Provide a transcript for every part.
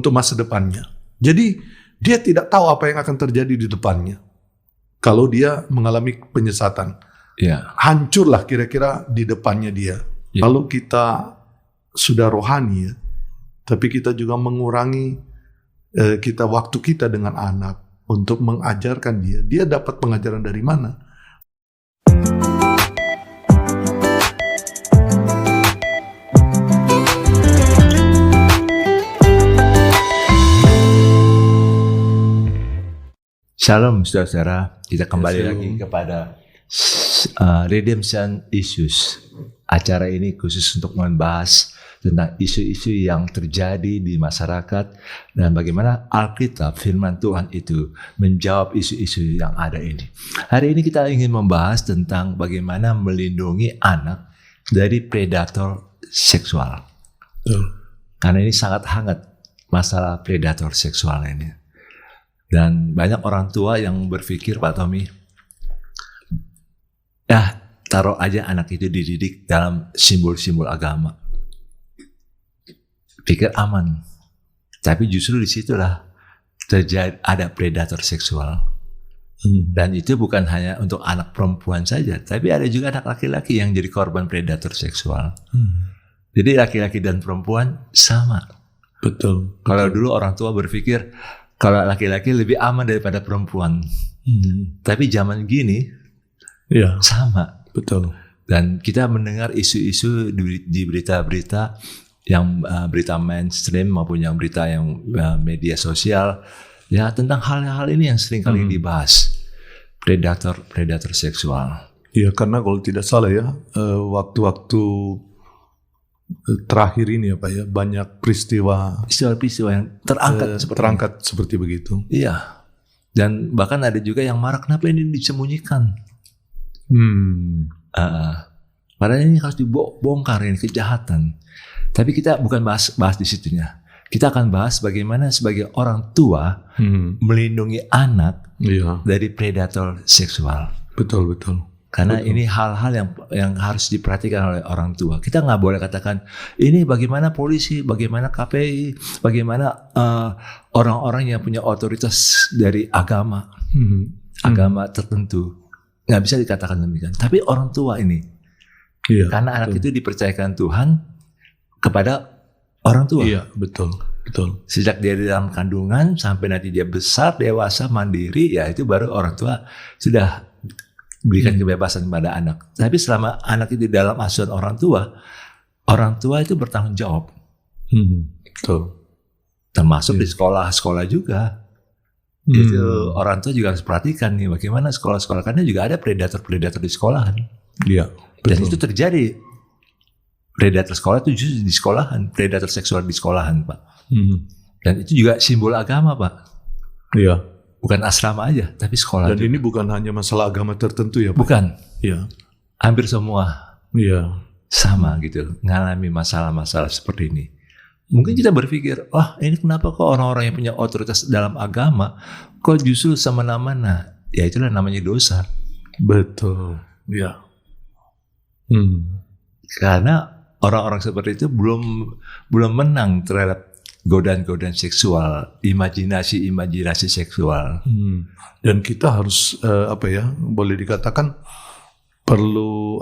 untuk masa depannya. Jadi dia tidak tahu apa yang akan terjadi di depannya. Kalau dia mengalami penyesatan, hancurlah kira-kira di depannya dia. Kalau kita sudah rohani ya, tapi kita juga mengurangi waktu kita dengan anak untuk mengajarkan dia dapat pengajaran dari mana? Shalom saudara-saudara, kita kembali lagi kepada Redemption Issues. Acara ini khusus untuk membahas tentang isu-isu yang terjadi di masyarakat dan bagaimana Alkitab, firman Tuhan itu menjawab isu-isu yang ada ini. Hari ini kita ingin membahas tentang bagaimana melindungi anak dari predator seksual. Karena ini sangat hangat masalah predator seksual ini. Dan banyak orang tua yang berpikir, Pak Tommy, taruh aja anak itu dididik dalam simbol-simbol agama. Pikir aman. Tapi justru disitulah terjadi ada predator seksual. Dan itu bukan hanya untuk anak perempuan saja, tapi ada juga anak laki-laki yang jadi korban predator seksual. Jadi laki-laki dan perempuan sama. Betul. Kalau dulu orang tua berpikir, kalau laki-laki lebih aman daripada perempuan. Tapi zaman gini, sama. Betul. Dan kita mendengar isu-isu di berita-berita yang berita mainstream maupun yang berita yang media sosial, ya tentang hal-hal ini yang sering kali dibahas. Predator seksual. Ya, karena kalau tidak salah ya, waktu-waktu terakhir ini banyak peristiwa yang terangkat seperti begitu. Iya. Dan bahkan ada juga yang marah, kenapa ini disembunyikan? Padahal ini harus dibongkar, ini kejahatan. Tapi kita bukan bahas di situnya. Kita akan bahas bagaimana sebagai orang tua melindungi anak dari predator seksual. Betul. Karena ini hal-hal yang harus diperhatikan oleh orang tua. Kita nggak boleh katakan, ini bagaimana polisi, bagaimana KPI, bagaimana orang-orang yang punya otoritas dari agama, agama tertentu. Nggak bisa dikatakan demikian. Tapi orang tua ini, karena anak itu dipercayakan Tuhan kepada orang tua. Iya, betul. Sejak dia di dalam kandungan sampai nanti dia besar, dewasa, mandiri, ya itu baru orang tua sudah berikan kebebasan kepada anak. Tapi selama anak itu dalam asuhan orang tua itu bertanggung jawab. Betul. Termasuk di sekolah juga. Itu orang tua juga harus perhatikan nih bagaimana sekolah-sekolah, karena juga ada predator di sekolahan. Iya. Dan itu terjadi. Predator sekolah itu justru di sekolahan, predator seksual di sekolahan, Pak. Dan itu juga simbol agama, Pak. Iya. Bukan asrama aja, tapi sekolah. Dan juga. Ini bukan hanya masalah agama tertentu ya, Pak? Bukan. Iya. Hampir semua. Iya. Sama gitu, ngalami masalah-masalah seperti ini. Mungkin kita berpikir, ini kenapa kok orang-orang yang punya otoritas dalam agama kok justru semena-mena? Ya itulah namanya dosa. Betul. Iya. Karena orang-orang seperti itu belum menang terhadap godaan-godaan seksual, imajinasi seksual. Dan kita harus boleh dikatakan perlu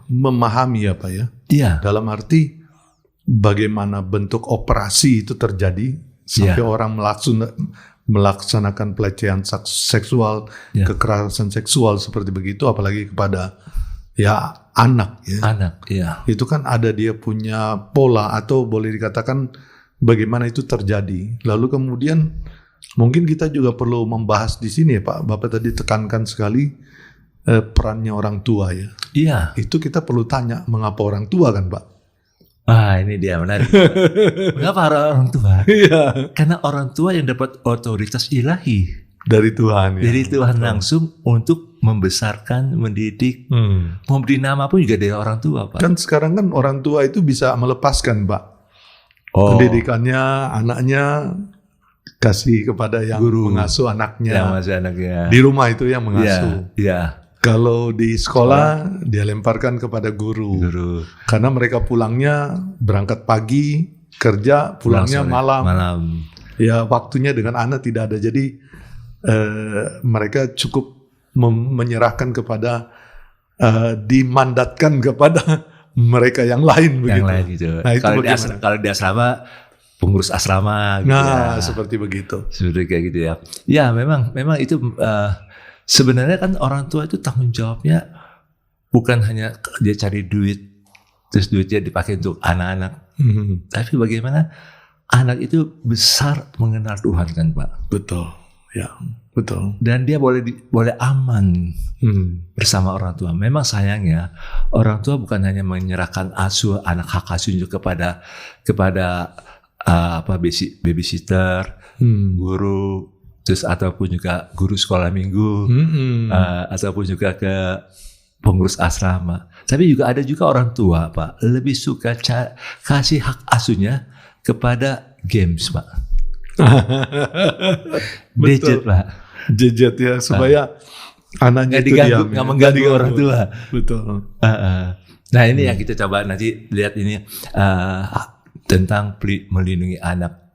memahami Iya. Dalam arti bagaimana bentuk operasi itu terjadi sampai orang melaksanakan pelecehan seksual, kekerasan seksual seperti begitu, apalagi kepada anak. Anak, iya. Itu kan ada dia punya pola atau boleh dikatakan bagaimana itu terjadi. Lalu kemudian mungkin kita juga perlu membahas di sini ya Pak. Bapak tadi tekankan sekali perannya orang tua ya. Iya. Itu kita perlu tanya mengapa orang tua kan Pak? Ini dia menarik. Mengapa orang tua? Iya. Karena orang tua yang dapat otoritas ilahi dari Tuhan. Dari Tuhan langsung untuk membesarkan, mendidik, memberi nama pun juga dari orang tua, Pak. Kan sekarang kan orang tua itu bisa melepaskan, Pak. Pendidikannya, anaknya kasih kepada yang guru mengasuh anaknya. Yang masih anaknya. Di rumah itu yang mengasuh. Iya. Kalau di sekolah dia lemparkan kepada guru. Karena mereka pulangnya berangkat pagi, kerja, pulangnya malam. Ya waktunya dengan anak tidak ada. Jadi mereka cukup menyerahkan kepada dimandatkan kepada mereka yang lain begitu. Yang lain gitu. Nah, itu kalau di asrama pengurus asrama gitu. Nah, seperti begitu. Seperti kayak gitu ya. Ya, memang itu sebenarnya kan orang tua itu tanggung jawabnya bukan hanya dia cari duit terus duitnya dipakai untuk anak-anak. Tapi bagaimana anak itu besar mengenal Tuhan kan, Pak? Betul. Ya, betul. Dan dia boleh aman bersama orang tua. Memang sayangnya orang tua bukan hanya menyerahkan anak hak asuhnya kepada babysitter, guru, terus ataupun juga guru sekolah minggu, ataupun juga ke pengurus asrama. Tapi juga ada juga orang tua, Pak, lebih suka kasih hak asuhnya kepada games, Pak. Gadget, Pak. Gadget ya, supaya anaknya itu nggak mengganggu orang tua. Betul. Nah, ini yang kita coba nanti lihat ini tentang melindungi anak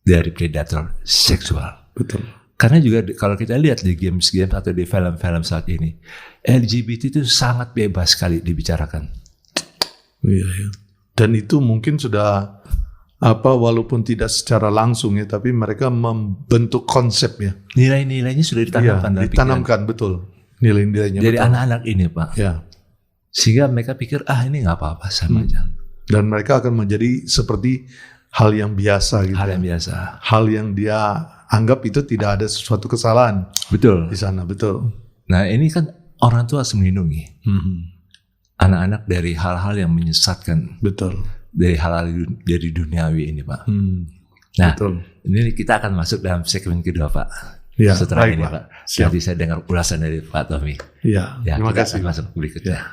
dari predator seksual. Betul. Karena juga kalau kita lihat di games atau di film-film saat ini, LGBT itu sangat bebas sekali dibicarakan. Iya, ya. Dan itu mungkin sudah walaupun tidak secara langsung ya, tapi mereka membentuk konsep ya. Nilai-nilainya sudah ditanamkan. Ya, ditanamkan betul. Nilai-nilainya dari anak-anak ini, Pak. Ya. Sehingga mereka pikir ini nggak apa-apa sama aja. Dan mereka akan menjadi seperti hal yang biasa gitu. Hal yang biasa. Hal yang dia anggap itu tidak ada sesuatu kesalahan. Betul. Di sana, betul. Nah, ini kan orang tua harus melindungi anak-anak dari hal-hal yang menyesatkan. Betul. Dari hal-hal dari duniawi ini, Pak. Nah, betul. Ini kita akan masuk dalam segmen kedua, Pak. Ya, setelah ini, Pak. Siap. Nanti saya dengar ulasan dari Pak Tommy. Ya, terima kasih. Kita masuk berikutnya. Ya.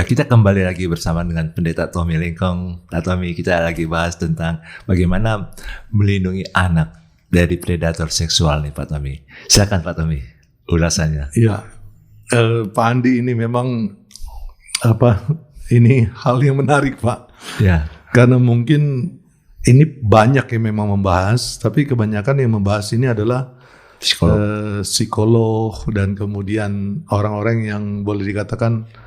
Kita kembali lagi bersama dengan Pendeta Tommy Lingkong. Pak Tommy, kita lagi bahas tentang bagaimana melindungi anak dari predator seksual nih, Pak Tommy. Silakan Pak Tommy, ulasannya. Iya, Pak Andi, ini memang ini hal yang menarik, Pak. Ya. Karena mungkin ini banyak yang memang membahas, tapi kebanyakan yang membahas ini adalah psikolog dan kemudian orang-orang yang boleh dikatakan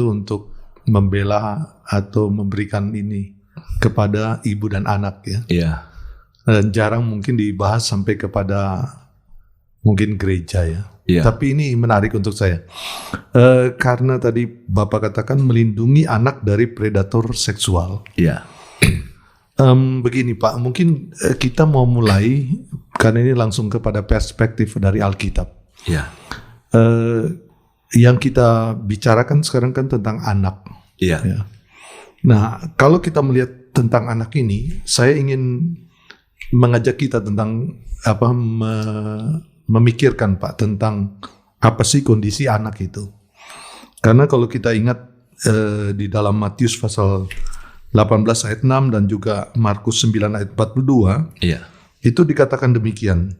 untuk membela atau memberikan ini kepada ibu dan anak ya. Iya. Jarang mungkin dibahas sampai kepada mungkin gereja ya. Iya. Tapi ini menarik untuk saya. Karena tadi Bapak katakan melindungi anak dari predator seksual. Iya. Begini Pak, mungkin kita mau mulai karena ini langsung kepada perspektif dari Alkitab. Iya. Yang kita bicarakan sekarang kan tentang anak. Iya. Ya. Nah, kalau kita melihat tentang anak ini, saya ingin mengajak kita tentang memikirkan Pak tentang apa sih kondisi anak itu. Karena kalau kita ingat di dalam Matius pasal 18 ayat 6 dan juga Markus 9 ayat 42, iya. Itu dikatakan demikian.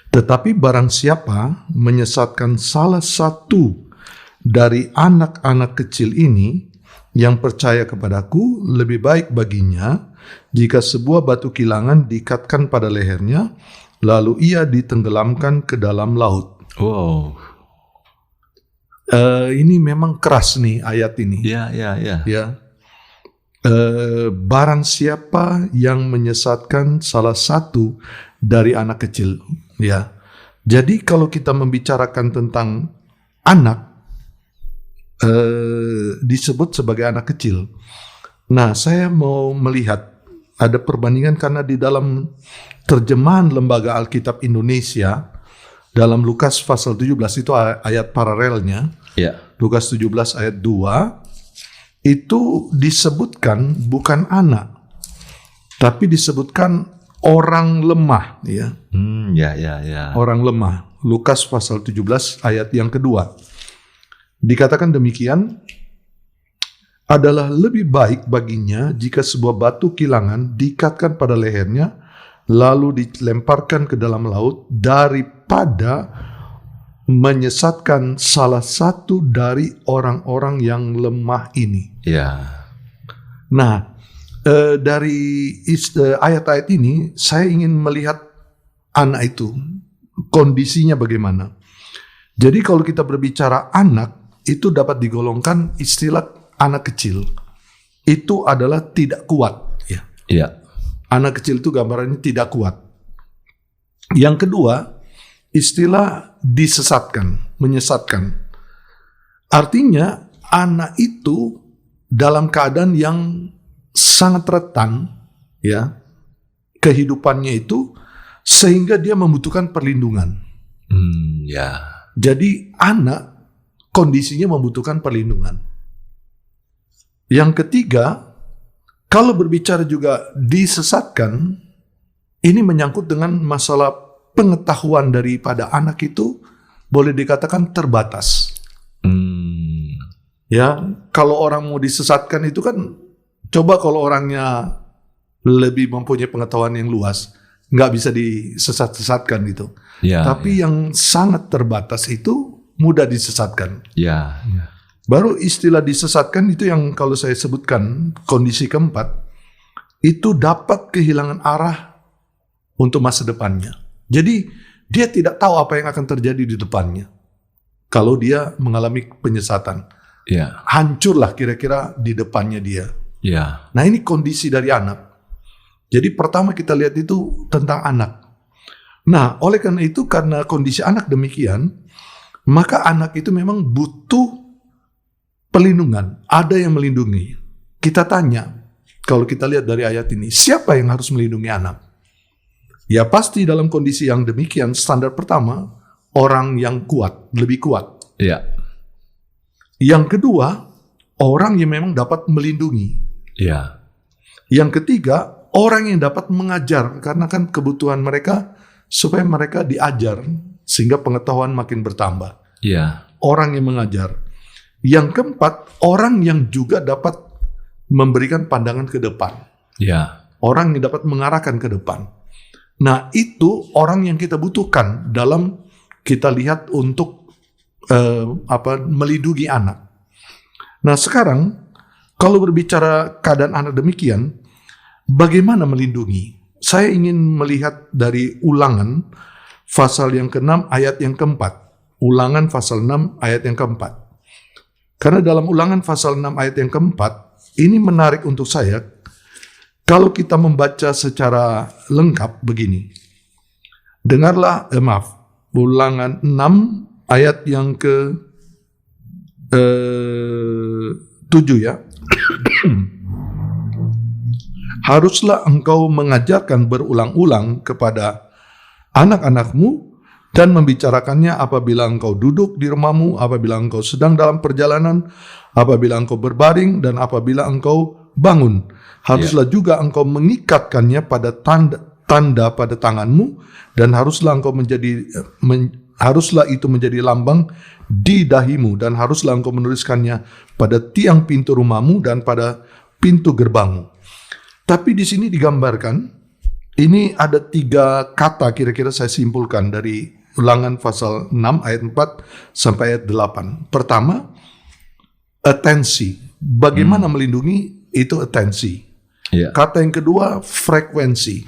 Tetapi barang siapa menyesatkan salah satu dari anak-anak kecil ini yang percaya kepadaku, lebih baik baginya jika sebuah batu kilangan diikatkan pada lehernya, lalu ia ditenggelamkan ke dalam laut. Wow. Ini memang keras nih ayat ini. Ya. Barang siapa yang menyesatkan salah satu dari anak kecil. Ya, jadi kalau kita membicarakan tentang anak, disebut sebagai anak kecil. Nah, saya mau melihat ada perbandingan karena di dalam terjemahan Lembaga Alkitab Indonesia dalam Lukas pasal 17 itu ayat paralelnya. Ya. Lukas 17 ayat 2 itu disebutkan bukan anak, tapi disebutkan orang lemah, ya. Ya. Orang lemah. Lukas pasal 17 ayat yang kedua. Dikatakan demikian, adalah lebih baik baginya jika sebuah batu kilangan diikatkan pada lehernya lalu dilemparkan ke dalam laut daripada menyesatkan salah satu dari orang-orang yang lemah ini. Ya. Nah, dari ayat-ayat ini saya ingin melihat anak itu kondisinya bagaimana. Jadi kalau kita berbicara anak itu dapat digolongkan istilah anak kecil itu adalah tidak kuat, ya. Ya. Anak kecil itu gambarannya tidak kuat. Yang kedua, istilah disesatkan, menyesatkan. Artinya anak itu dalam keadaan yang sangat rentan, ya, kehidupannya itu sehingga dia membutuhkan perlindungan. Ya. Jadi anak kondisinya membutuhkan perlindungan. Yang ketiga, kalau berbicara juga disesatkan, ini menyangkut dengan masalah pengetahuan daripada anak itu boleh dikatakan terbatas. Ya, kalau orang mau disesatkan itu kan, coba kalau orangnya lebih mempunyai pengetahuan yang luas, nggak bisa disesat-sesatkan gitu. Ya, Tapi yang sangat terbatas itu mudah disesatkan. Ya. Baru istilah disesatkan itu yang kalau saya sebutkan kondisi keempat, itu dapat kehilangan arah untuk masa depannya. Jadi dia tidak tahu apa yang akan terjadi di depannya. Kalau dia mengalami penyesatan, Ya. hancurlah kira-kira di depannya dia. Ya. Nah, ini kondisi dari anak. Jadi pertama kita lihat itu tentang anak. Nah, oleh karena itu, karena kondisi anak demikian, maka anak itu memang butuh pelindungan. Ada yang melindungi. Kita tanya, kalau kita lihat dari ayat ini, siapa yang harus melindungi anak? Ya pasti dalam kondisi yang demikian, standar pertama, orang yang kuat, lebih kuat. Ya. Yang kedua, orang yang memang dapat melindungi. Ya. Yang ketiga, orang yang dapat mengajar, karena kan kebutuhan mereka supaya mereka diajar sehingga pengetahuan makin bertambah. Ya. Orang yang mengajar. Yang keempat, orang yang juga dapat memberikan pandangan ke depan. Ya. Orang yang dapat mengarahkan ke depan. Nah, itu orang yang kita butuhkan dalam kita lihat untuk melindungi anak. Nah, sekarang kalau berbicara keadaan anak demikian, bagaimana melindungi? Saya ingin melihat dari Ulangan pasal yang ke-6 ayat yang ke-4. Ulangan pasal 6 ayat yang ke-4. Karena dalam Ulangan pasal 6 ayat yang ke-4, ini menarik untuk saya. Kalau kita membaca secara lengkap begini. Dengarlah, Ulangan 6 ayat yang ke-7 ya. Haruslah engkau mengajarkan berulang-ulang kepada anak-anakmu dan membicarakannya apabila engkau duduk di rumahmu, apabila engkau sedang dalam perjalanan, apabila engkau berbaring, dan apabila engkau bangun. Haruslah juga engkau mengikatkannya pada tanda pada tanganmu, dan haruslah itu menjadi lambang di dahimu, dan haruslah engkau menuliskannya pada tiang pintu rumahmu dan pada pintu gerbangmu. Tapi di sini digambarkan, ini ada 3 kata kira-kira saya simpulkan dari Ulangan pasal 6 ayat 4 sampai ayat 8. Pertama, atensi. Bagaimana melindungi itu atensi. Ya. Kata yang kedua, frekuensi.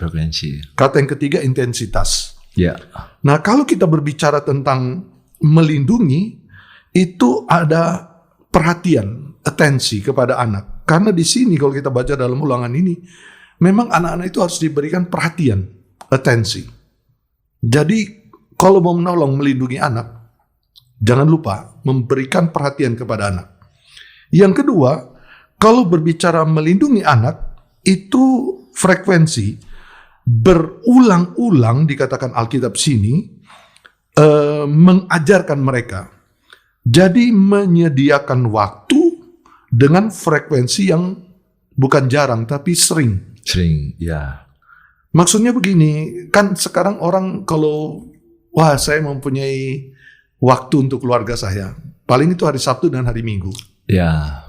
Kata yang ketiga, intensitas. Ya. Nah, kalau kita berbicara tentang melindungi, itu ada perhatian, atensi kepada anak. Karena di sini kalau kita baca dalam Ulangan ini, memang anak-anak itu harus diberikan perhatian, atensi. Jadi, kalau mau menolong melindungi anak, jangan lupa memberikan perhatian kepada anak. Yang kedua, kalau berbicara melindungi anak, itu frekuensi berulang-ulang dikatakan Alkitab sini mengajarkan mereka. Jadi menyediakan waktu dengan frekuensi yang bukan jarang tapi sering. Sering, ya. Maksudnya begini, kan sekarang orang kalau saya mempunyai waktu untuk keluarga saya, paling itu hari Sabtu dan hari Minggu. Ya.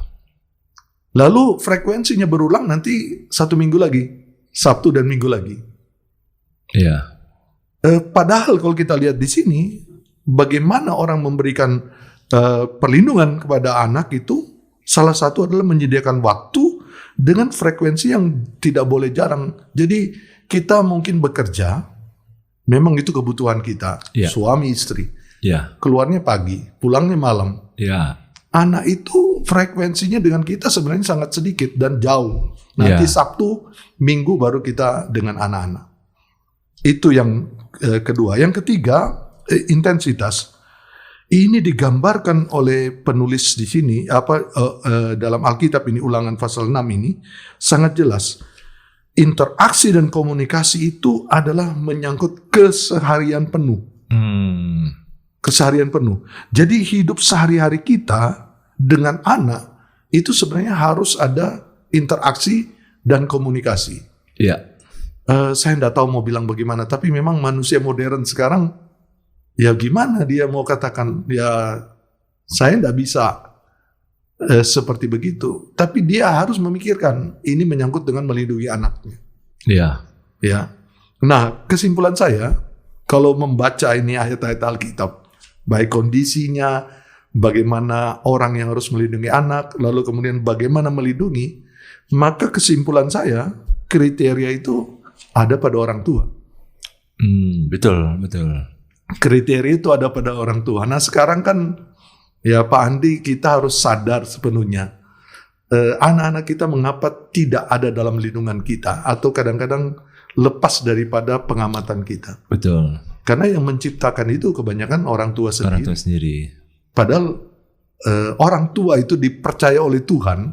Lalu frekuensinya berulang nanti 1 minggu lagi, Sabtu dan Minggu lagi. Ya. Padahal kalau kita lihat di sini, bagaimana orang memberikan perlindungan kepada anak itu, salah satu adalah menyediakan waktu dengan frekuensi yang tidak boleh jarang. Jadi kita mungkin bekerja, memang itu kebutuhan kita, suami istri. Keluarnya pagi, pulangnya malam. Anak itu frekuensinya dengan kita sebenarnya sangat sedikit dan jauh. Nanti Sabtu, Minggu baru kita dengan anak-anak. Itu yang kedua. Yang ketiga, intensitas. Ini digambarkan oleh penulis di sini, dalam Alkitab ini, Ulangan pasal 6 ini, sangat jelas. Interaksi dan komunikasi itu adalah menyangkut keseharian penuh. Keseharian penuh. Jadi hidup sehari-hari kita dengan anak, itu sebenarnya harus ada interaksi dan komunikasi. Saya tidak tahu mau bilang bagaimana, tapi memang manusia modern sekarang, ya gimana dia mau katakan, ya saya tidak bisa seperti begitu. Tapi dia harus memikirkan, ini menyangkut dengan melindungi anaknya. Nah, kesimpulan saya, kalau membaca ini ayat-ayat Alkitab, baik kondisinya, bagaimana orang yang harus melindungi anak, lalu kemudian bagaimana melindungi, maka kesimpulan saya, kriteria itu ada pada orang tua. Betul. Kriteria itu ada pada orang tua. Nah sekarang kan, ya Pak Andi, kita harus sadar sepenuhnya. Anak-anak kita mengapa tidak ada dalam lindungan kita, atau kadang-kadang lepas daripada pengamatan kita. Betul. Karena yang menciptakan itu kebanyakan orang tua sendiri. Orang tua sendiri. Padahal orang tua itu dipercaya oleh Tuhan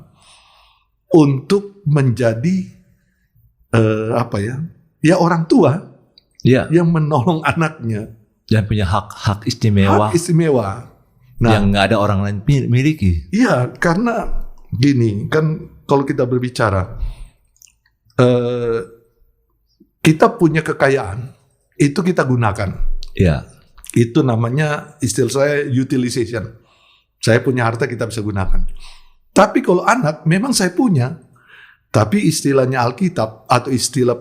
untuk menjadi orang tua yang menolong anaknya. Dan punya hak istimewa. Hak istimewa. Nah, yang nggak ada orang lain miliki. Iya, karena gini, kan kalau kita berbicara, kita punya kekayaan, itu kita gunakan. Itu namanya, istilah saya utilization. Saya punya harta, kita bisa gunakan. Tapi kalau anak, memang saya punya, tapi istilahnya Alkitab, atau istilah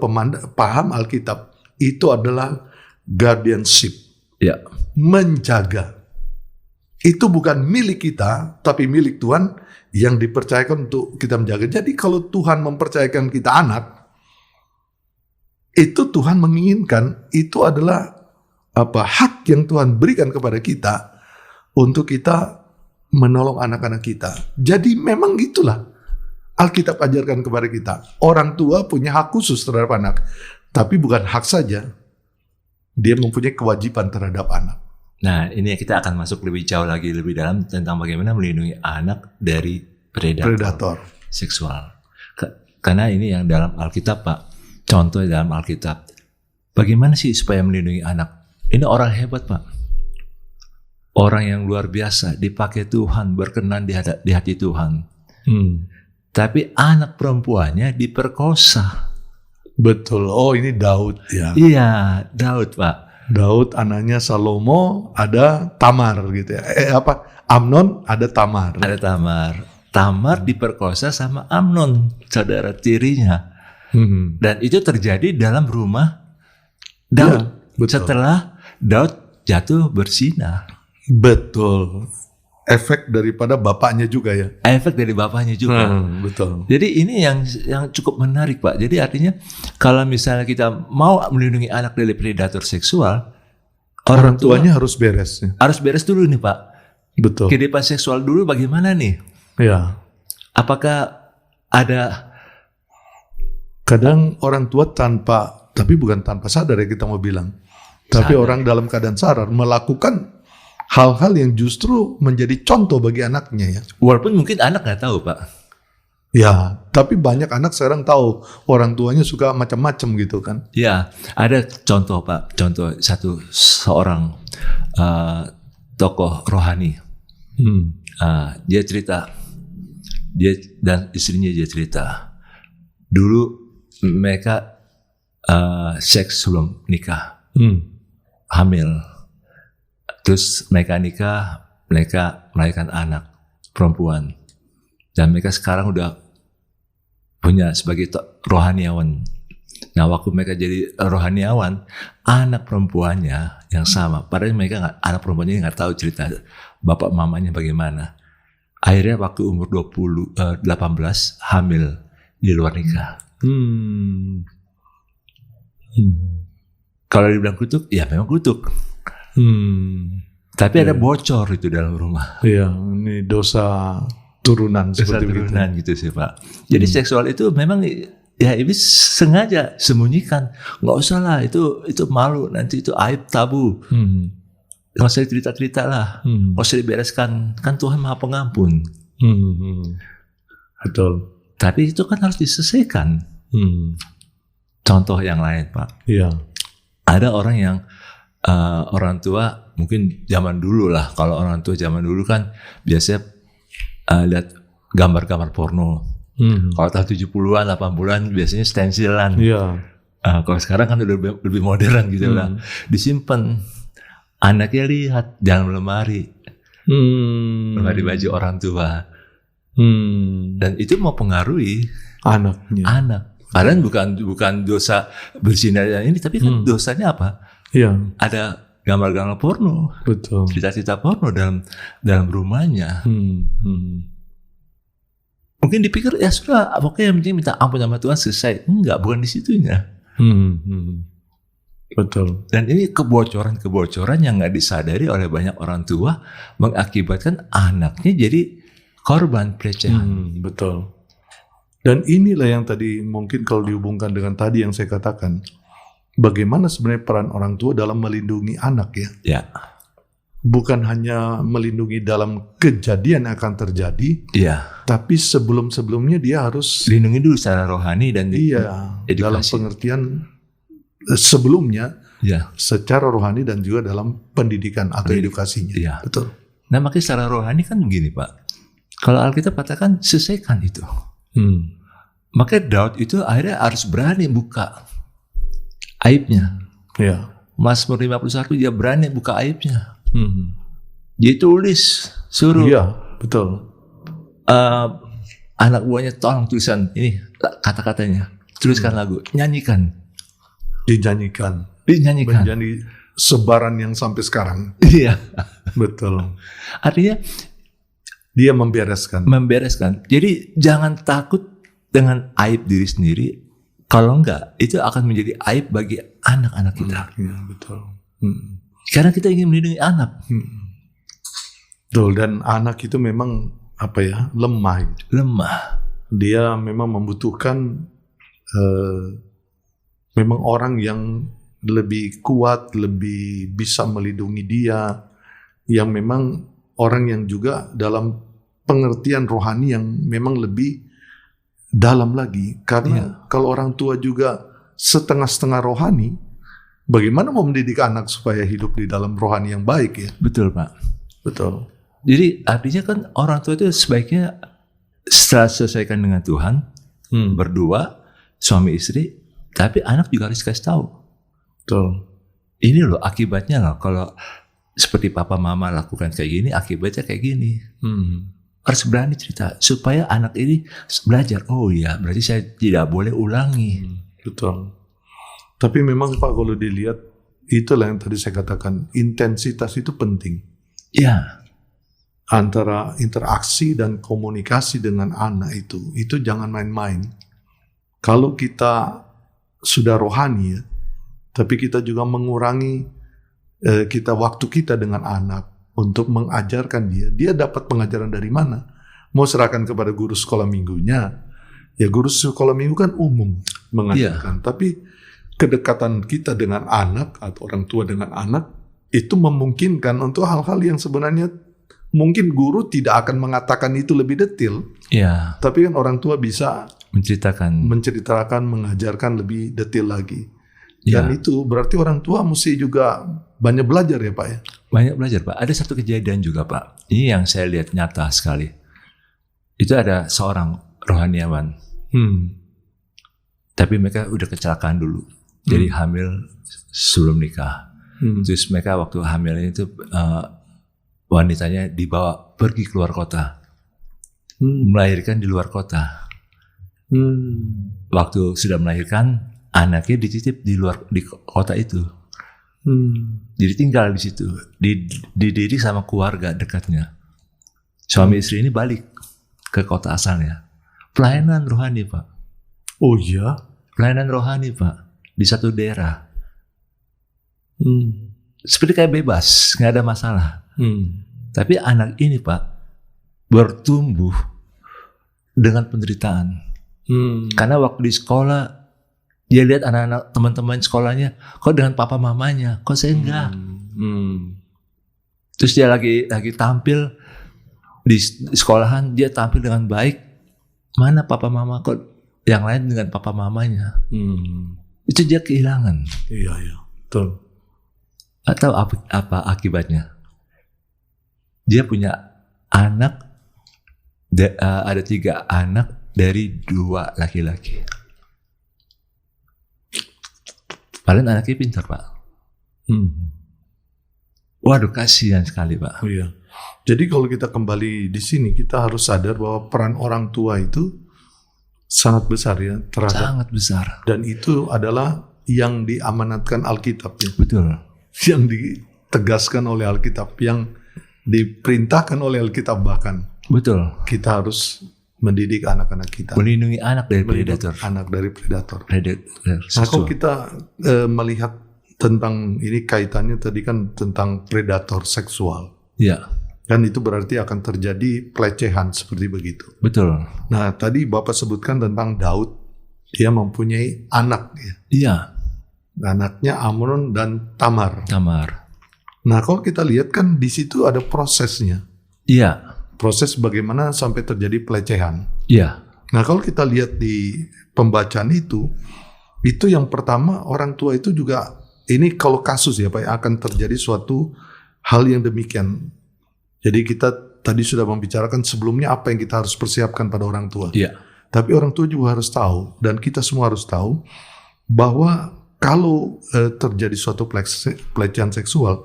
paham Alkitab, itu adalah guardianship. Menjaga. Itu bukan milik kita, tapi milik Tuhan yang dipercayakan untuk kita menjaga. Jadi kalau Tuhan mempercayakan kita anak, itu Tuhan menginginkan, itu adalah hak yang Tuhan berikan kepada kita untuk kita menolong anak-anak kita. Jadi memang itulah Alkitab ajarkan kepada kita. Orang tua punya hak khusus terhadap anak, tapi bukan hak saja. Dia mempunyai kewajiban terhadap anak. Nah, ini kita akan masuk lebih jauh lagi, lebih dalam tentang bagaimana melindungi anak dari predator seksual. Karena ini yang dalam Alkitab, Pak. Contoh dalam Alkitab. Bagaimana sih supaya melindungi anak? Ini orang hebat, Pak. Orang yang luar biasa, dipakai Tuhan, berkenan di hati Tuhan. Tapi anak perempuannya diperkosa. Betul. Oh, ini Daud ya. Iya, Daud, Pak. Daud anaknya Salomo, ada Tamar gitu ya. Amnon, ada Tamar. Ada Tamar. Tamar diperkosa sama Amnon, saudara tirinya. Dan itu terjadi dalam rumah Daud. Setelah Daud jatuh berzina. Betul. Efek daripada bapaknya juga ya. Efek dari bapaknya juga. Betul. Jadi ini yang cukup menarik, Pak. Jadi artinya kalau misalnya kita mau melindungi anak dari predator seksual, orang tuanya harus beres. Harus beres dulu nih, Pak. Betul. Kehidupan seksual dulu bagaimana nih? Apakah ada? Kadang orang tua tapi bukan tanpa sadar ya kita mau bilang. Tapi orang dalam keadaan sadar melakukan hal-hal yang justru menjadi contoh bagi anaknya ya. Walaupun mungkin anak nggak tahu, Pak. Ya, tapi banyak anak sekarang tahu orang tuanya suka macam-macam gitu kan. Ya, ada contoh, Pak. Contoh seorang tokoh rohani. Dia cerita, dia dan istrinya dia cerita. Dulu mereka seks sebelum nikah, hamil. Terus mereka nikah, mereka melahirkan anak perempuan. Dan mereka sekarang udah punya sebagai rohaniawan. Nah, waktu mereka jadi rohaniawan, anak perempuannya yang sama. Padahal mereka anak perempuannya nggak tahu cerita bapak mamanya bagaimana. Akhirnya waktu umur 18 hamil di luar nikah. Kalau dibilang kutuk, ya memang kutuk. Tapi ada bocor itu dalam rumah. Iya, ini dosa turunan seperti turunan gitu sih, Pak. Jadi seksual itu memang ya iblis sengaja sembunyikan. Nggak usah lah, itu malu, nanti itu aib tabu. Nggak usah cerita-cerita lah, nggak usah dibereskan. Kan Tuhan Maha Pengampun. Betul. Tapi itu kan harus diselesaikan. Contoh yang lain, Pak. Iya. Ada orang yang orang tua mungkin zaman dulu lah. Kalau orang tua zaman dulu kan biasanya lihat gambar-gambar porno. Kalau tahun 70-an, 80-an biasanya stensilan. Iya. Kalau sekarang kan udah lebih modern gitu lah. Disimpan. Anaknya lihat dalam lemari. Lemari baju orang tua. Dan itu mau pengaruhi anaknya. Anak. Padahal bukan dosa berzina ini, tapi kan dosanya apa? Iya. Ada gambar-gambar porno, betul. Cerita-cerita porno dalam rumahnya. Mungkin dipikir ya sudah, pokoknya yang penting minta ampun sama Tuhan selesai. Enggak, bukan di situnya. Betul. Dan ini kebocoran yang nggak disadari oleh banyak orang tua mengakibatkan anaknya jadi korban pelecehan. Betul. Dan inilah yang tadi mungkin kalau dihubungkan dengan tadi yang saya katakan. Bagaimana sebenarnya peran orang tua dalam melindungi anak ya? Ya. Bukan hanya melindungi dalam kejadian yang akan terjadi, tapi sebelum-sebelumnya dia harus lindungi dulu secara rohani dan edukasi. Dalam pengertian sebelumnya, secara rohani dan juga dalam pendidikan atau edukasinya. Iya. Betul. Nah, makanya secara rohani kan begini, Pak. Kalau Alkitab katakan selesaikan itu. Makanya Daud itu akhirnya harus berani buka aibnya. Mazmur 51 dia berani buka aibnya. Dia tulis, suruh. Iya, betul. Anak buahnya tolong tulisan ini kata-katanya, tuliskan lagu, nyanyikan. Dinyanyikan. Menjadi sebaran yang sampai sekarang. Iya, betul. Artinya dia membereskan. Jadi jangan takut dengan aib diri sendiri. Kalau enggak, itu akan menjadi aib bagi anak-anak kita. Iya, betul. Karena kita ingin melindungi anak. Betul, dan anak itu memang lemah. Dia memang membutuhkan memang orang yang lebih kuat, lebih bisa melindungi dia, yang memang orang yang juga dalam pengertian rohani yang memang lebih dalam lagi. Karena kalau orang tua juga setengah-setengah rohani, bagaimana mau mendidik anak supaya hidup di dalam rohani yang baik ya? Betul, Pak. Betul. Jadi artinya kan orang tua itu sebaiknya setelah selesaikan dengan Tuhan, berdua, suami istri, tapi anak juga harus kasih tahu. Betul. Ini loh akibatnya loh, kalau seperti papa mama lakukan kayak gini, akibatnya kayak gini. Harus berani cerita supaya anak ini belajar. Oh iya, berarti saya tidak boleh ulangi. Betul. Tapi memang Pak, kalau dilihat, itulah yang tadi saya katakan, intensitas itu penting. Ya. Antara interaksi dan komunikasi dengan anak itu jangan main-main. Kalau kita sudah rohani ya, tapi kita juga mengurangi waktu kita dengan anak untuk mengajarkan dia dapat pengajaran dari mana? Mau serahkan kepada guru sekolah minggunya, ya guru sekolah minggu kan umum mengajarkan. Tapi kedekatan kita dengan anak atau orang tua dengan anak itu memungkinkan untuk hal-hal yang sebenarnya mungkin guru tidak akan mengatakan itu lebih detail. Iya. Tapi kan orang tua bisa menceritakan, mengajarkan lebih detail lagi. Dan itu berarti orang tua mesti juga banyak belajar ya Pak ya? Banyak belajar Pak. Ada satu kejadian juga Pak. Ini yang saya lihat nyata sekali. Itu ada seorang rohaniawan. Tapi mereka udah kecelakaan dulu. Jadi hamil sebelum nikah. Terus mereka waktu hamil itu wanitanya dibawa pergi keluar kota. Melahirkan di luar kota. Waktu sudah melahirkan, anaknya dititip di kota itu. Jadi tinggal di situ, dididik sama keluarga dekatnya. Suami istri ini balik ke kota asalnya. Pelayanan rohani Pak. Oh iya? Pelayanan rohani Pak, di satu daerah. Seperti kayak bebas, nggak ada masalah. Tapi anak ini Pak bertumbuh dengan penderitaan. Karena waktu di sekolah dia lihat anak-anak teman-teman sekolahnya kok dengan papa mamanya, kok saya enggak. Terus dia lagi tampil di sekolahan, dia tampil dengan baik. Mana papa mama, kok yang lain dengan papa mamanya. Itu dia kehilangan. Iya, betul. Atau apa akibatnya? Dia punya anak, ada 3 anak dari 2 laki-laki. Paling anaknya pintar Pak. Waduh, kasihan sekali Pak. Oh iya. Jadi kalau kita kembali di sini, kita harus sadar bahwa peran orang tua itu sangat besar ya terhadap. Sangat besar. Dan itu adalah yang diamanatkan Alkitab ya. Betul. Yang ditegaskan oleh Alkitab, yang diperintahkan oleh Alkitab bahkan. Betul. Kita harus mendidik anak-anak kita. Melindungi anak dari predator. Anak dari predator. Nah, kalau kita melihat tentang ini kaitannya tadi kan tentang predator seksual. Iya. Dan itu berarti akan terjadi pelecehan seperti begitu. Betul. Nah, tadi Bapak sebutkan tentang Daud. Dia mempunyai anak ya. Iya. Anaknya Amnon dan Tamar. Nah, kalau kita lihat kan di situ ada prosesnya. Iya. Proses bagaimana sampai terjadi pelecehan. Iya. Nah, kalau kita lihat di pembacaan itu yang pertama orang tua itu juga, ini kalau kasus ya Pak, akan terjadi suatu hal yang demikian. Jadi kita tadi sudah membicarakan sebelumnya apa yang kita harus persiapkan pada orang tua. Iya. Tapi orang tua juga harus tahu, dan kita semua harus tahu, bahwa kalau terjadi suatu pelecehan seksual,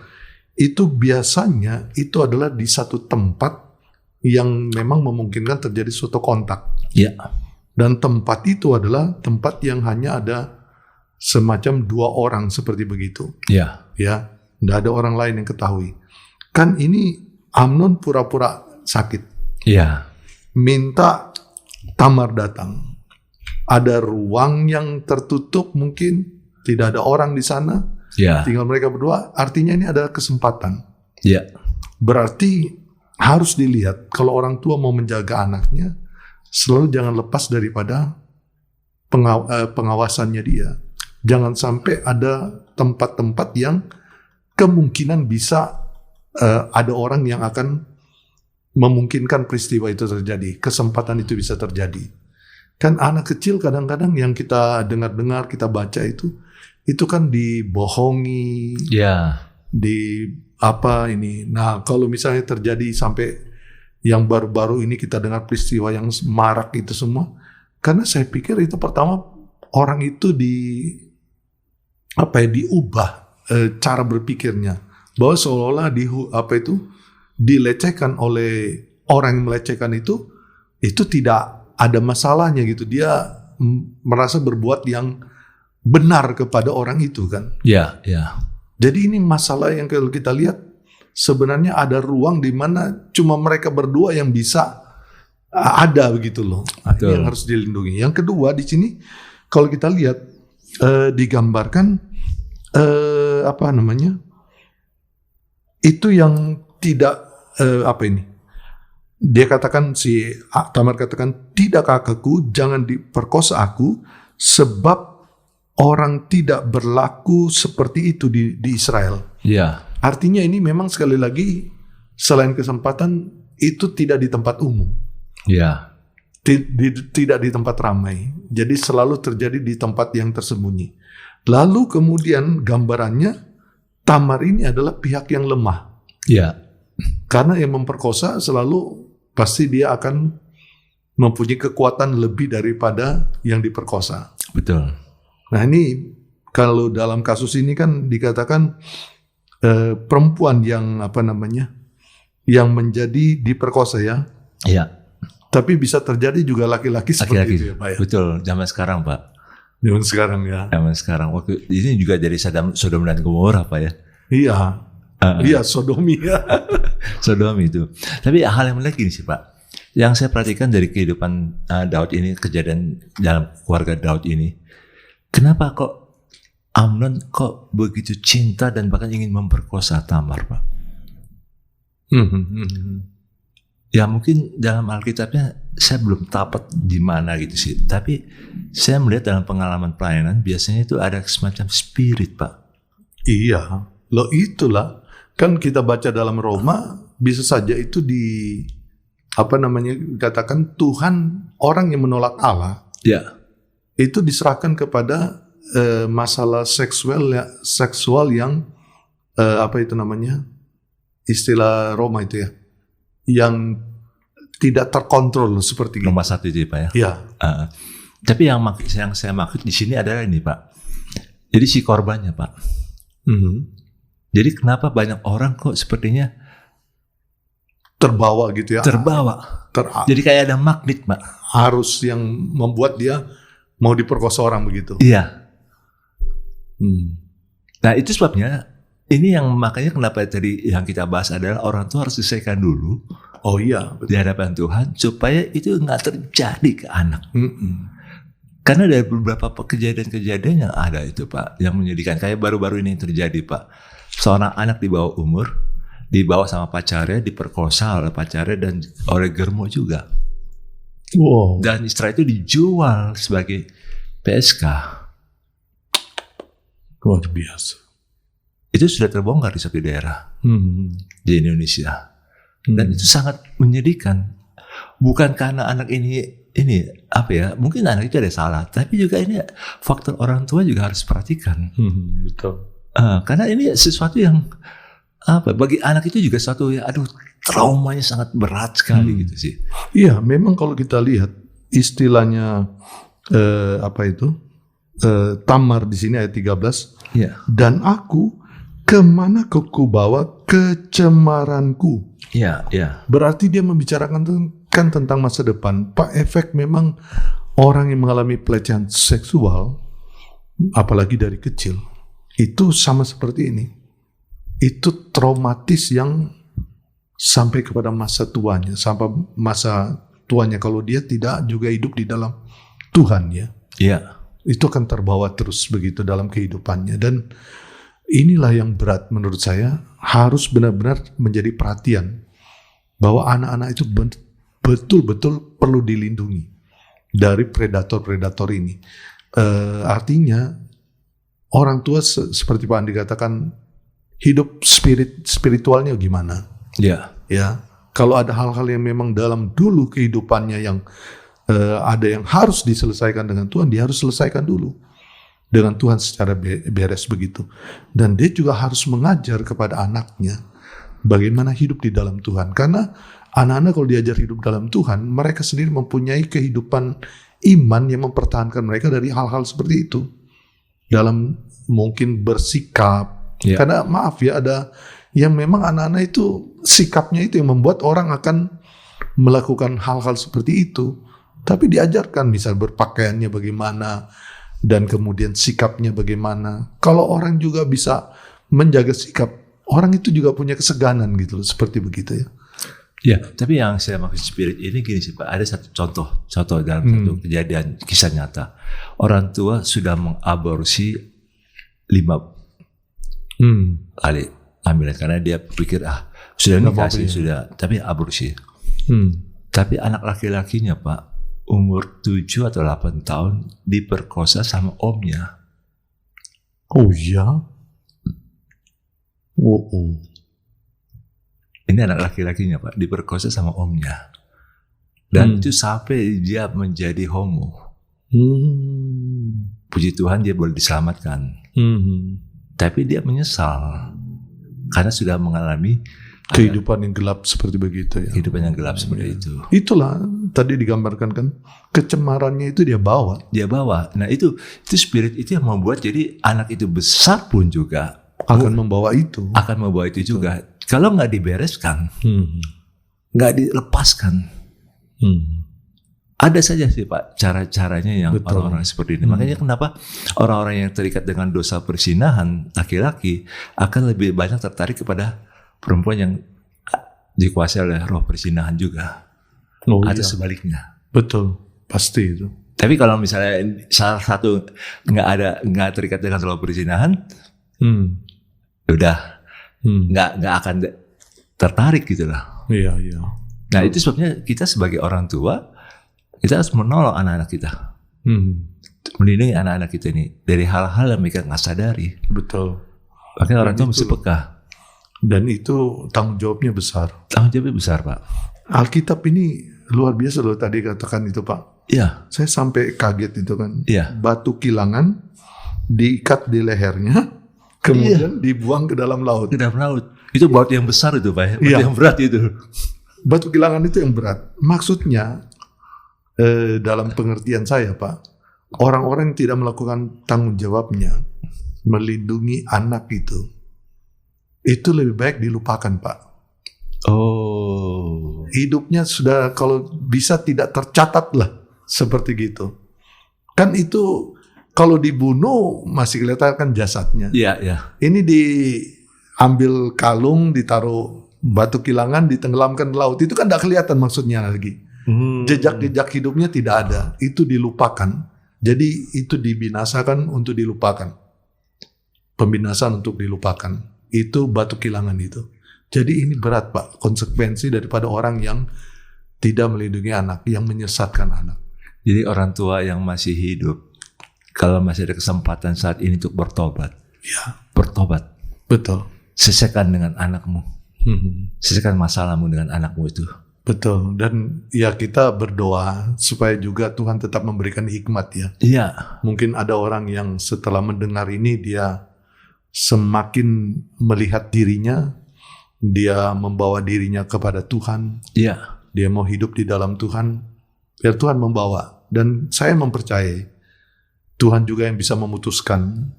itu biasanya itu adalah di satu tempat yang memang memungkinkan terjadi suatu kontak. Iya. Dan tempat itu adalah tempat yang hanya ada semacam 2 orang seperti begitu. Iya. Ya, tidak ada orang lain yang ketahui. Kan ini Amnon pura-pura sakit. Iya. Minta Tamar datang. Ada ruang yang tertutup, mungkin tidak ada orang di sana. Iya. Tinggal mereka berdua. Artinya ini adalah kesempatan. Iya. Berarti harus dilihat kalau orang tua mau menjaga anaknya, selalu jangan lepas daripada pengawasannya dia. Jangan sampai ada tempat-tempat yang kemungkinan bisa ada orang yang akan memungkinkan peristiwa itu terjadi. Kesempatan itu bisa terjadi. Kan anak kecil kadang-kadang yang kita dengar-dengar, kita baca itu kan dibohongi. Iya. Di apa ini. Nah, kalau misalnya terjadi sampai yang baru-baru ini kita dengar peristiwa yang marak itu semua, karena saya pikir itu pertama orang itu diubah cara berpikirnya. Bahwa seolah-olah dilecehkan oleh orang yang melecehkan itu tidak ada masalahnya gitu. Dia merasa berbuat yang benar kepada orang itu kan. Iya, iya. Jadi ini masalah yang kalau kita lihat sebenarnya ada ruang di mana cuma mereka berdua yang bisa ada begitu loh. Nah, ini yang harus dilindungi. Yang kedua di sini kalau kita lihat digambarkan itu yang tidak dia katakan, si Tamar katakan, tidak kakakku, jangan diperkosa aku, sebab orang tidak berlaku seperti itu di Israel. Iya. Artinya ini memang sekali lagi selain kesempatan itu tidak di tempat umum. Ya. Tidak di tempat ramai. Jadi selalu terjadi di tempat yang tersembunyi. Lalu kemudian gambarannya Tamar ini adalah pihak yang lemah. Ya. Karena yang memperkosa selalu pasti dia akan mempunyai kekuatan lebih daripada yang diperkosa. Betul. Nah ini kalau dalam kasus ini kan dikatakan perempuan yang yang menjadi diperkosa ya. Iya. Tapi bisa terjadi juga laki-laki seperti itu ya Pak ya. Betul, zaman sekarang Pak. Zaman sekarang ya. Zaman sekarang. Waktu ini juga jadi Sodom dan Gomora Pak ya. Iya. Iya, sodomi ya. Sodomi itu. Tapi hal yang menarik gini sih Pak. Yang saya perhatikan dari kehidupan Daud ini, kejadian dalam keluarga Daud ini. Kenapa kok Amnon kok begitu cinta dan bahkan ingin memperkosa Tamar Pak? Ya mungkin dalam Alkitabnya saya belum dapat di mana gitu sih. Tapi saya melihat dalam pengalaman pelayanan biasanya itu ada semacam spirit Pak. Iya, loh itulah. Kan kita baca dalam Roma bisa saja itu katakan Tuhan orang yang menolak Allah. Ya. Itu diserahkan kepada masalah seksual yang istilah Roma itu ya. Yang tidak terkontrol seperti nomor satu itu Pak ya. Iya. Tapi yang saya maksud di sini adalah ini Pak. Jadi si korbannya Pak. Jadi kenapa banyak orang kok sepertinya terbawa gitu ya? Terbawa. Jadi kayak ada magnet Pak. Harus yang membuat dia mau diperkosa orang begitu. Iya. Nah itu sebabnya. Ini yang makanya kenapa tadi yang kita bahas adalah orang tua harus selesaikan dulu. Oh iya, betul. Di hadapan Tuhan supaya itu nggak terjadi ke anak. Karena dari beberapa kejadian-kejadian yang ada itu Pak, yang menyedihkan. Kayak baru-baru ini yang terjadi Pak. Seorang anak di bawah umur, dibawa sama pacarnya, diperkosa oleh pacarnya dan oleh germo juga. Wow. Dan istri itu dijual sebagai PSK. Luar biasa. Itu sudah terbongkar di satu daerah di Indonesia. Dan itu sangat menyedihkan. Bukan karena anak ini mungkin anak itu ada salah, tapi juga ini faktor orang tua juga harus perhatikan. Betul. Karena ini sesuatu yang bagi anak itu juga suatu traumanya sangat berat sekali gitu sih. Iya, memang kalau kita lihat istilahnya Tamar di sini ayat 13. Iya. Dan aku kemana ku bawa kecemaranku. Iya, iya. Berarti dia membicarakan kan tentang masa depan. Pak, efek memang orang yang mengalami pelecehan seksual, apalagi dari kecil, itu sama seperti ini. Itu traumatis yang sampai kepada masa tuanya, sampai masa tuanya kalau dia tidak juga hidup di dalam Tuhan ya. Iya. Itu akan terbawa terus begitu dalam kehidupannya. Dan inilah yang berat menurut saya, harus benar-benar menjadi perhatian bahwa anak-anak itu betul-betul perlu dilindungi dari predator-predator ini. Artinya orang tua seperti Pak Andi katakan, hidup spiritualnya gimana? Iya. Ya, kalau ada hal-hal yang memang dalam dulu kehidupannya yang ada yang harus diselesaikan dengan Tuhan, dia harus selesaikan dulu dengan Tuhan secara beres begitu. Dan dia juga harus mengajar kepada anaknya bagaimana hidup di dalam Tuhan. Karena anak-anak kalau diajar hidup dalam Tuhan, mereka sendiri mempunyai kehidupan iman yang mempertahankan mereka dari hal-hal seperti itu. Dalam mungkin bersikap. Yeah. Karena maaf ya, ada yang memang anak-anak itu sikapnya itu yang membuat orang akan melakukan hal-hal seperti itu. Tapi diajarkan misal berpakaiannya bagaimana, dan kemudian sikapnya bagaimana. Kalau orang juga bisa menjaga sikap, orang itu juga punya keseganan gitu loh, seperti begitu ya. Ya, tapi yang saya maksud spirit ini gini sih Pak, ada satu contoh dalam satu kejadian kisah nyata. Orang tua sudah mengaborsi 5 kali hamil karena dia pikir sudah nikah sih, sudah, tapi aborsi. Tapi anak laki-lakinya Pak, umur 7 atau 8 tahun diperkosa sama omnya. Oh iya? Ini anak laki-lakinya Pak, diperkosa sama omnya. Dan itu sampai dia menjadi homo. Puji Tuhan dia boleh diselamatkan. Tapi dia menyesal karena sudah mengalami kehidupan yang gelap seperti begitu ya. Kehidupan yang gelap seperti itu. Itulah tadi digambarkan kan, kecemarannya itu dia bawa. Dia bawa. Nah itu spirit itu yang membuat jadi anak itu besar pun juga akan membawa itu. Akan membawa itu juga. Kalau nggak dibereskan, nggak dilepaskan, ada saja sih Pak cara-caranya yang orang-orang seperti ini. Makanya kenapa orang-orang yang terikat dengan dosa perzinahan laki-laki akan lebih banyak tertarik kepada perempuan yang dikuasai oleh roh perzinahan juga. Atau sebaliknya. Betul, pasti itu. Tapi kalau misalnya salah satu nggak terikat dengan roh perzinahan, udah nggak akan tertarik gitu lah. Iya. Nah itu sebabnya kita sebagai orang tua kita harus menolong anak-anak kita, melindungi anak-anak kita ini dari hal-hal yang mereka nggak sadari. Betul. Makanya orang tua mesti peka. Dan itu tanggung jawabnya besar. Tanggung jawabnya besar Pak. Alkitab ini luar biasa loh tadi katakan itu Pak. Iya. Saya sampai kaget itu kan. Iya. Batu kilangan diikat di lehernya, kemudian dibuang ke dalam laut. Ke dalam laut. Itu batu yang besar itu Pak. Batu yang berat itu. Batu kilangan itu yang berat. Maksudnya dalam pengertian saya Pak, orang-orang yang tidak melakukan tanggung jawabnya melindungi anak itu lebih baik dilupakan Pak. Hidupnya sudah kalau bisa tidak tercatat lah seperti gitu. Kan itu kalau dibunuh masih kelihatan kan jasadnya. Iya. Ini diambil kalung, ditaruh batu kilangan, ditenggelamkan di laut. Itu kan tidak kelihatan maksudnya lagi. Jejak-jejak hidupnya tidak ada. Itu dilupakan. Jadi itu dibinasakan untuk dilupakan. Pembinasaan untuk dilupakan. Itu batu kilangan itu. Jadi ini berat Pak, konsekuensi daripada orang yang tidak melindungi anak, yang menyesatkan anak. Jadi orang tua yang masih hidup, kalau masih ada kesempatan saat ini untuk bertobat, bertobat. Betul. Selesaikan dengan anakmu, selesaikan masalahmu dengan anakmu itu. Betul. Dan ya kita berdoa supaya juga Tuhan tetap memberikan hikmat ya. Iya. Mungkin ada orang yang setelah mendengar ini dia semakin melihat dirinya, dia membawa dirinya kepada Tuhan. Iya. Dia mau hidup di dalam Tuhan, biar Tuhan membawa. Dan saya mempercayai Tuhan juga yang bisa memutuskan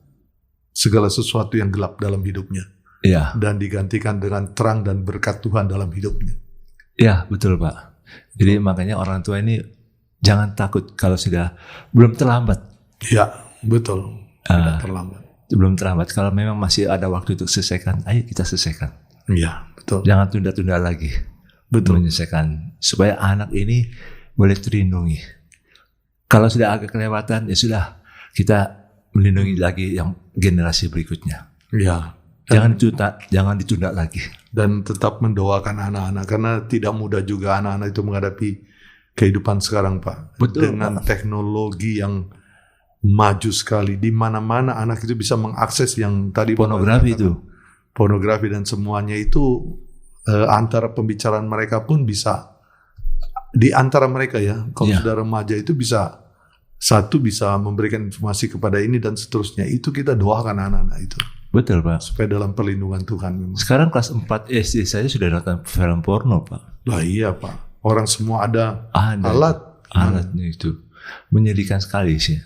segala sesuatu yang gelap dalam hidupnya. Iya. Dan digantikan dengan terang dan berkat Tuhan dalam hidupnya. Iya, betul Pak. Jadi makanya orang tua ini jangan takut kalau sudah belum terlambat. Iya, betul. Tidak terlambat. Belum terlambat. Kalau memang masih ada waktu untuk selesaikan, ayo kita selesaikan. Iya, betul. Jangan tunda-tunda lagi. Betul. Menyelesaikan supaya anak ini boleh terlindungi. Kalau sudah agak kelewatan, ya sudah kita melindungi lagi yang generasi berikutnya. Iya. Jangan ditunda lagi. Dan tetap mendoakan anak-anak karena tidak mudah juga anak-anak itu menghadapi kehidupan sekarang Pak. Betul, dengan Pak. Teknologi yang maju sekali, di mana-mana anak itu bisa mengakses yang tadi pornografi itu. Pornografi dan semuanya itu antara pembicaraan mereka pun bisa di antara mereka ya. Kalau sudah remaja itu bisa memberikan informasi kepada ini dan seterusnya. Itu kita doakan anak-anak itu. Betul Pak. Supaya dalam perlindungan Tuhan memang. Sekarang kelas 4 SD saya sudah nonton film porno Pak. Lah iya Pak. Orang semua ada alatnya itu. Menyedihkan sekali sih.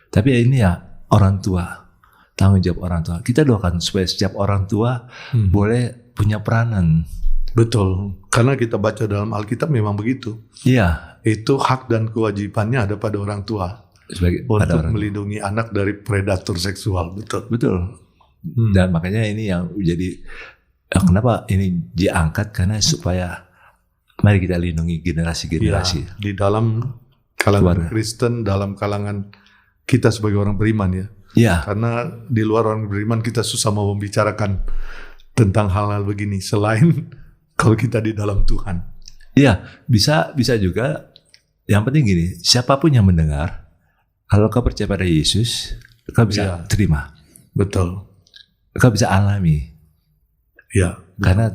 Tapi ini ya orang tua. Tanggung jawab orang tua. Kita doakan supaya setiap orang tua boleh punya peranan. Betul. Karena kita baca dalam Alkitab memang begitu. Iya. Itu hak dan kewajibannya ada pada orang tua. Untuk melindungi anak dari predator seksual. Betul. Dan makanya ini yang jadi kenapa ini diangkat karena supaya mari kita lindungi generasi-generasi. Ya, di dalam kalangan Kristen, dalam kalangan kita sebagai orang beriman ya. Iya. Karena di luar orang beriman kita susah mau membicarakan tentang hal-hal begini selain kalau kita di dalam Tuhan. Iya, bisa juga. Yang penting gini, siapapun yang mendengar, kalau kau percaya pada Yesus, kau bisa terima. Betul. Kau bisa alami Ya, Karena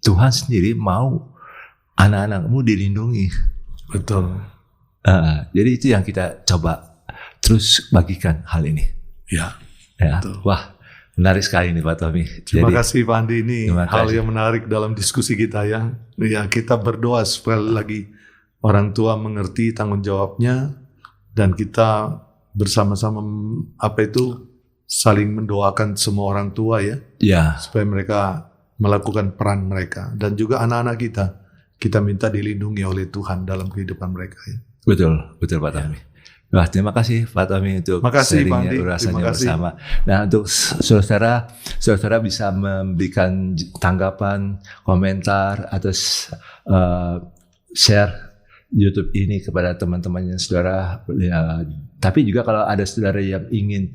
Tuhan sendiri mau anak-anakmu dilindungi. betul. Jadi itu yang kita coba terus bagikan hal ini. Ya. Ya. Wah, menarik sekali nih Pak Tommy. Terima kasih Pak Andi, ini terima hal kasih. yang menarik dalam diskusi kita ya. Ya, kita berdoa supaya lagi orang tua mengerti tanggung jawabnya dan kita bersama-sama saling mendoakan semua orang tua ya. Ya, Supaya mereka melakukan peran mereka dan juga anak-anak kita minta dilindungi oleh Tuhan dalam kehidupan mereka ya. betul Pak Tommy. Wah, terima kasih Pak Tommy untuk Makasih, Pak sharingnya, Andi. urasannya Terima kasih. bersama. Nah, untuk saudara bisa memberikan tanggapan, komentar atau share YouTube ini kepada teman-temannya saudara. Ya, tapi juga kalau ada saudara yang ingin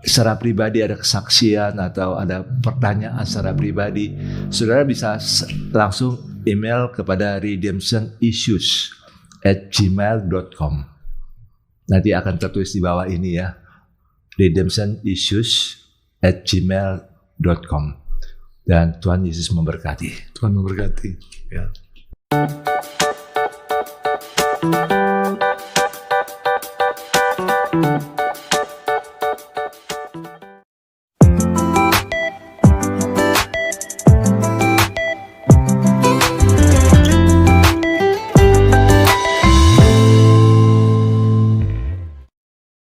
secara pribadi ada kesaksian atau ada pertanyaan secara pribadi, saudara bisa langsung email kepada redemptionissues@gmail.com. Nanti akan tertulis di bawah ini ya, redemptionissues@gmail.com. Dan Tuhan Yesus memberkati. Tuhan memberkati ya.